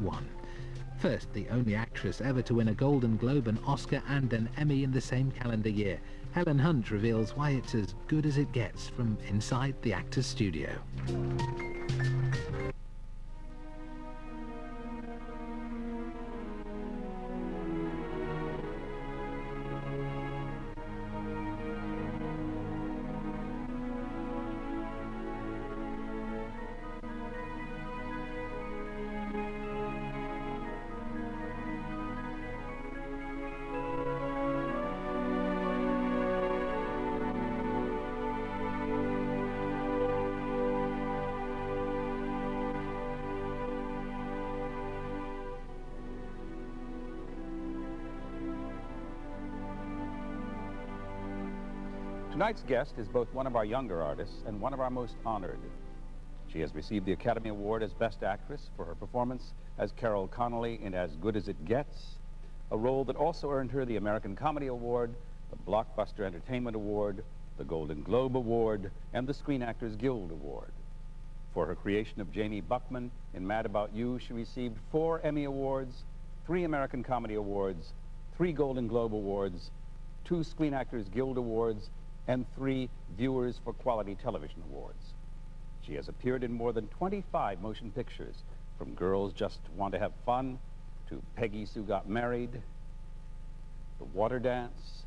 one. First, the only actress ever to win a Golden Globe, an Oscar and an Emmy in the same calendar year. Helen Hunt reveals why it's as good as it gets from inside the actor's studio. Tonight's guest is both one of our younger artists and one of our most honored. She has received the Academy Award as Best Actress for her performance as Carol Connolly in As Good as It Gets, a role that also earned her the American Comedy Award, the Blockbuster Entertainment Award, the Golden Globe Award, and the Screen Actors Guild Award. For her creation of Jamie Buckman in Mad About You, she received 4 Emmy Awards, 3 American Comedy Awards, 3 Golden Globe Awards, 2 Screen Actors Guild Awards, and 3 Viewers for Quality Television Awards. She has appeared in more than 25 motion pictures, from Girls Just Want to Have Fun to Peggy Sue Got Married, The Water Dance,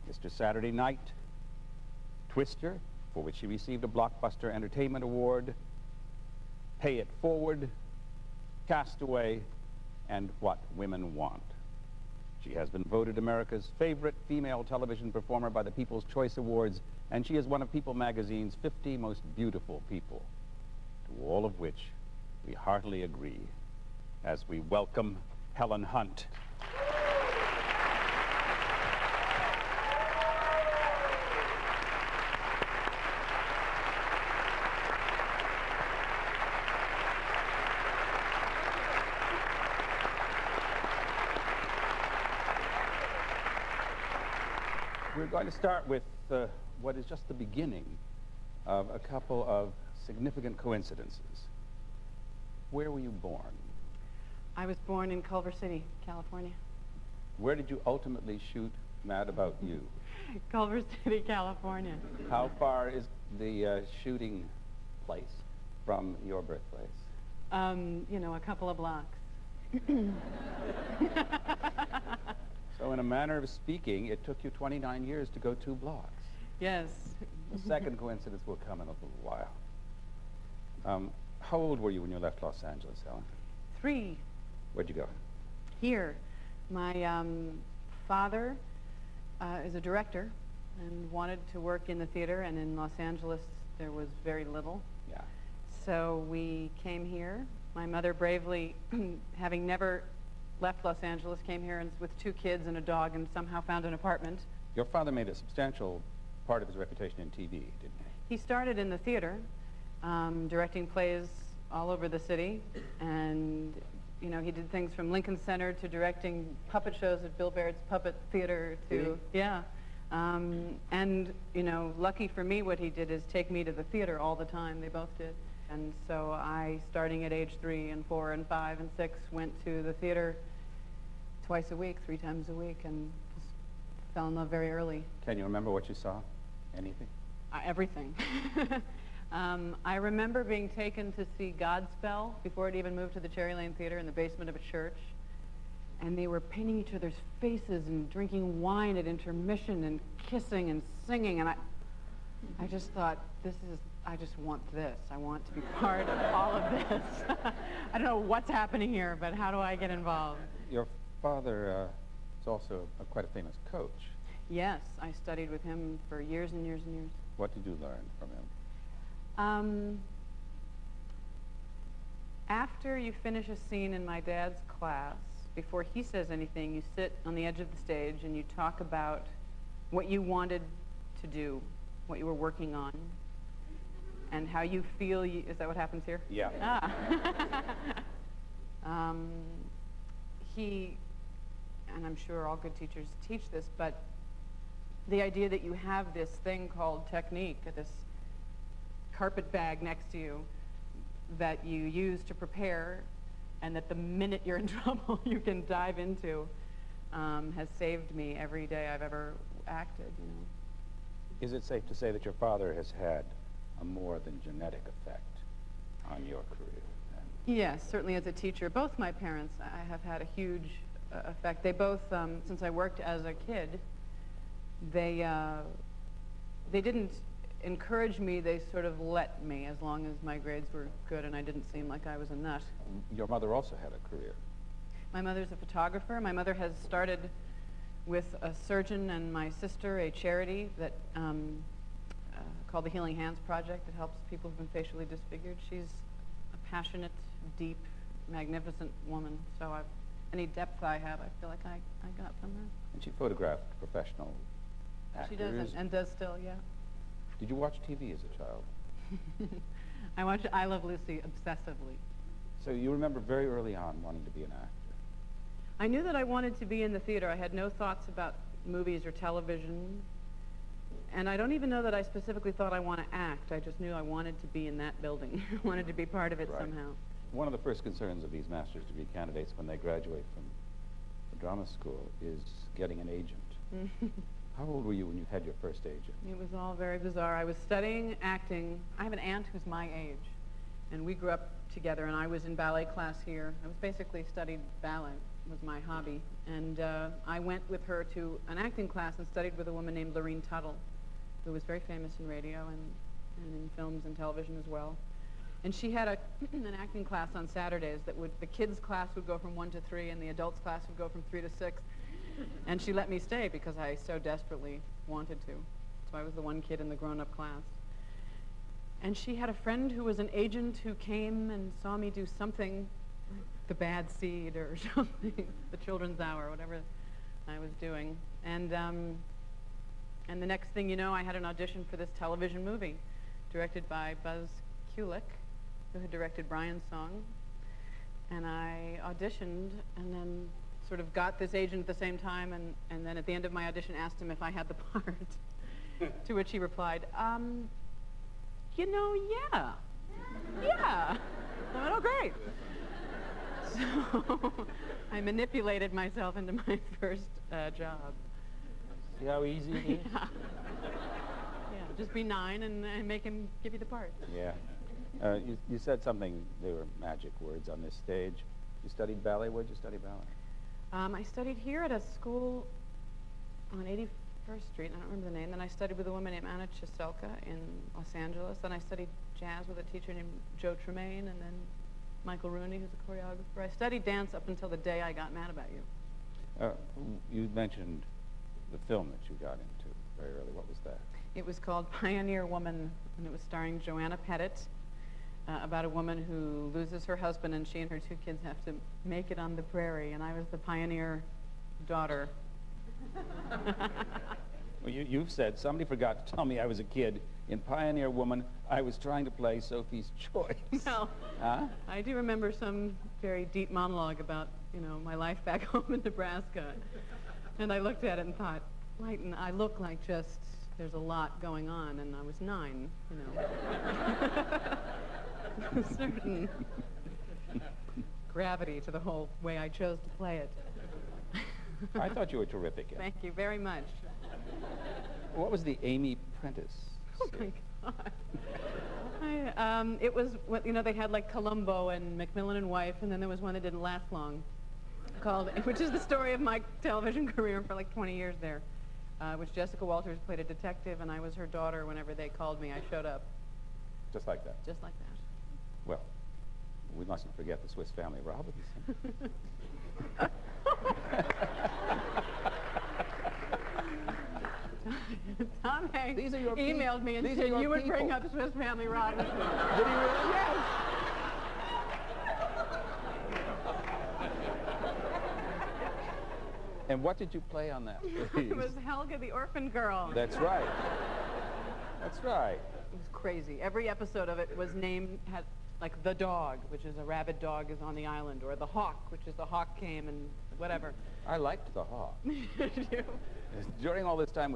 Mr. Saturday Night, Twister, for which she received a Blockbuster Entertainment Award, Pay It Forward, Castaway, and What Women Want. She has been voted America's favorite female television performer by the People's Choice Awards, and she is one of People magazine's 50 most beautiful people, to all of which we heartily agree as we welcome Helen Hunt. We're going to start with what is just the beginning of a couple of significant coincidences. Where were you born? I was born in Culver City, California. Where did you ultimately shoot Mad About You? Culver City, California. How far is the shooting place from your birthplace? You know, a couple of blocks. So in a manner of speaking, it took you 29 years to go 2 blocks. Yes. The second coincidence will come in a little while. How old were you when you left Los Angeles, Helen? 3. Where'd you go? Here. My father is a director and wanted to work in the theater, and in Los Angeles there was very little. Yeah. So we came here. My mother bravely, having never left Los Angeles, came here and with 2 kids and a dog and somehow found an apartment. Your father made a substantial part of his reputation in TV, didn't he? He started in the theater, directing plays all over the city, and you know, he did things from Lincoln Center to directing puppet shows at Bill Baird's Puppet Theater to, yeah. And you know, lucky for me, what he did is take me to the theater all the time. They both did. And so I, starting at age 3 and 4 and 5 and 6, went to the theater twice a week, 3 times a week, and just fell in love very early. Can you remember what you saw? Anything? Everything. I remember being taken to see Godspell before it even moved to the Cherry Lane Theater in the basement of a church. And they were painting each other's faces and drinking wine at intermission and kissing and singing. And I just thought, I just want this. I want to be part of all of this. I don't know what's happening here, but how do I get involved? Your father is also quite a famous coach. Yes, I studied with him for years and years and years. What did you learn from him? After you finish a scene in my dad's class, before he says anything, you sit on the edge of the stage and you talk about what you wanted to do, what you were working on, and how you feel. Is that what happens here? Yeah. He, and I'm sure all good teachers teach this, but the idea that you have this thing called technique, this carpet bag next to you that you use to prepare, and that the minute you're in trouble you can dive into, has saved me every day I've ever acted, you know. Is it safe to say that your father has had a more than genetic effect on your career? Yes, certainly as a teacher. Both my parents I have had a huge effect. They both, since I worked as a kid, they didn't encourage me, they sort of let me, as long as my grades were good and I didn't seem like I was a nut. Your mother also had a career. My mother's a photographer. My mother has started with a surgeon and my sister a charity that called the Healing Hands Project that helps people who've been facially disfigured. She's a passionate, deep, magnificent woman. So any depth I have, I feel like I got from her. And she photographed professional actors. She does, and does still, yeah. Did you watch TV as a child? I watched I Love Lucy obsessively. So you remember very early on wanting to be an actor? I knew that I wanted to be in the theater. I had no thoughts about movies or television. And I don't even know that I specifically thought I want to act. I just knew I wanted to be in that building. I wanted to be part of it somehow. One of the first concerns of these master's degree candidates when they graduate from the drama school is getting an agent. How old were you when you had your first agent? It was all very bizarre. I was studying acting. I have an aunt who's my age, and we grew up together, and I was in ballet class here. I was basically studied ballet, was my hobby, and I went with her to an acting class and studied with a woman named Lorene Tuttle, who was very famous in radio and in films and television as well. And she had an acting class on Saturdays that the kids' class would go from 1 to 3, and the adults' class would go from 3 to 6. And she let me stay because I so desperately wanted to. So I was the one kid in the grown-up class. And she had a friend who was an agent who came and saw me do something, like The Bad Seed or something, The Children's Hour, whatever I was doing. And the next thing you know, I had an audition for this television movie directed by Buzz Kulick, who had directed Brian's Song. And I auditioned and then sort of got this agent at the same time, and then at the end of my audition asked him if I had the part, to which he replied, you know, yeah. I went, oh, great. So I manipulated myself into my first job. See how easy it is? Yeah, just be 9 and make him give you the part. Yeah. You said something, they were magic words on this stage. You studied ballet. Where'd you study ballet? I studied here at a school on 81st Street, I don't remember the name. Then I studied with a woman named Anna Chiselka in Los Angeles. Then I studied jazz with a teacher named Joe Tremaine, and then Michael Rooney, who's a choreographer. I studied dance up until the day I got mad about you. You mentioned the film that you got into very early. What was that? It was called Pioneer Woman, and it was starring Joanna Pettit, about a woman who loses her husband, and she and her 2 kids have to make it on the prairie, and I was the pioneer daughter. Well, you've said, somebody forgot to tell me I was a kid. In Pioneer Woman, I was trying to play Sophie's Choice. Well, huh? I do remember some very deep monologue about, you know, my life back home in Nebraska. And I looked at it and thought, Lighton, I look like just, there's a lot going on, and I was 9, you know. A certain gravity to the whole way I chose to play it. I thought you were terrific. Thank you very much. What was the Amy Prentice? Oh my God. It was, you know, they had like Columbo and Macmillan and Wife, and then there was one that didn't last long, which is the story of my television career for like 20 years there, which Jessica Walters played a detective, and I was her daughter. Whenever they called me, I showed up. Just like that? Just like that. Well, we mustn't forget the Swiss Family Robinson. Tom Hanks These are your emailed me and These said you would people. bring up Swiss Family Robinson. Did he really? Yes. And what did you play on that? It was Helga the Orphan Girl. That's right. That's right. It was crazy. Every episode of it was named, had like the dog, which is a rabid dog is on the island, or the hawk, which is the hawk came and whatever. I liked the hawk. Did you? During all this time